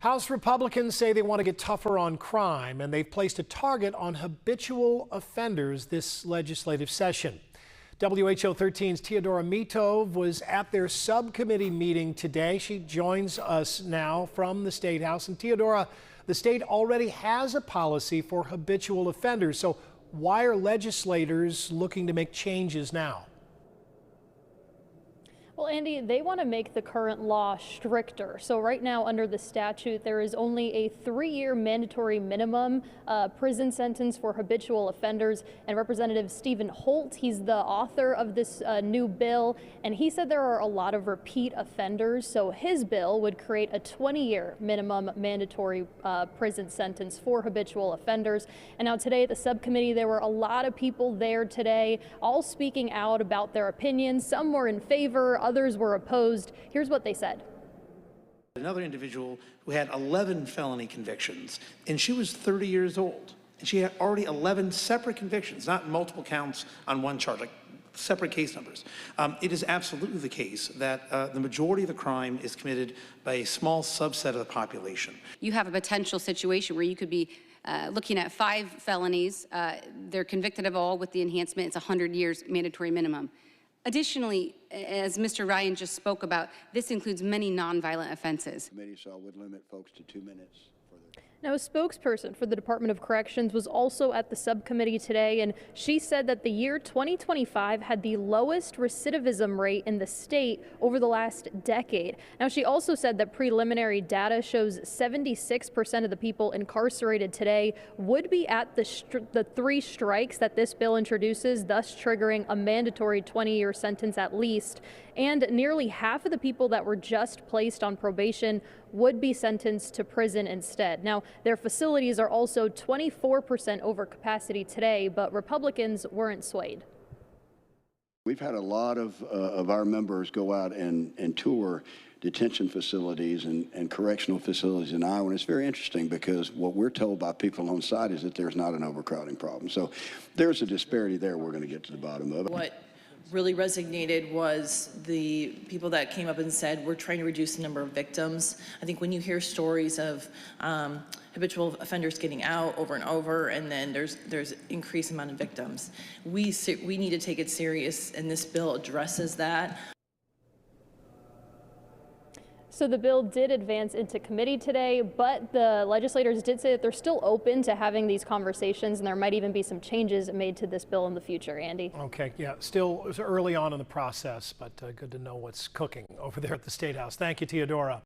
House Republicans say they want to get tougher on crime, and they've placed a target on habitual offenders this legislative session. WHO 13's Teodora Mitov was at their subcommittee meeting today. She joins us now from the State House. And Teodora, the state already has a policy for habitual offenders. So why are legislators looking to make changes now? Well, Andy, they want to make the current law stricter. So right now, under the statute, there is only a 3-year mandatory minimum prison sentence for habitual offenders. And Representative Stephen Holt, he's the author of this new bill, and he said there are a lot of repeat offenders. So his bill would create a 20-year minimum mandatory prison sentence for habitual offenders. And now today at the subcommittee, there were a lot of people there today, all speaking out about their opinions. Some were in favor, others were opposed. Here's what they said. Another individual who had 11 felony convictions, and she was 30 years old. And she had already 11 separate convictions, not multiple counts on one charge, like separate case numbers. It is absolutely the case that the majority of the crime is committed by a small subset of the population. You have a potential situation where you could be looking at 5 felonies. They're convicted of all with the enhancement. It's 100 years mandatory minimum. Additionally, as Mr. Ryan just spoke about, this includes many nonviolent offenses. Committee, so I would limit folks to 2 minutes. Now, a spokesperson for the Department of Corrections was also at the subcommittee today, and she said that the year 2025 had the lowest recidivism rate in the state over the last decade. Now, she also said that preliminary data shows 76% of the people incarcerated today would be at the 3 strikes that this bill introduces, thus triggering a mandatory 20-year sentence at least. And nearly half of the people that were just placed on probation would be sentenced to prison instead. Now, their facilities are also 24% over capacity today, but Republicans weren't swayed. We've had a lot of our members go out and tour detention facilities and correctional facilities in Iowa. And it's very interesting because what we're told by people on site is that there's not an overcrowding problem. So there's a disparity there we're going to get to the bottom of it. What really resonated was the people that came up and said, we're trying to reduce the number of victims. I think when you hear stories of habitual offenders getting out over and over, and then there's increased amount of victims, we need to take it serious, and this bill addresses that. So the bill did advance into committee today, but the legislators did say that they're still open to having these conversations, and there might even be some changes made to this bill in the future. Andy? Okay, yeah, still early on in the process, but good to know what's cooking over there at the State House. Thank you, Teodora.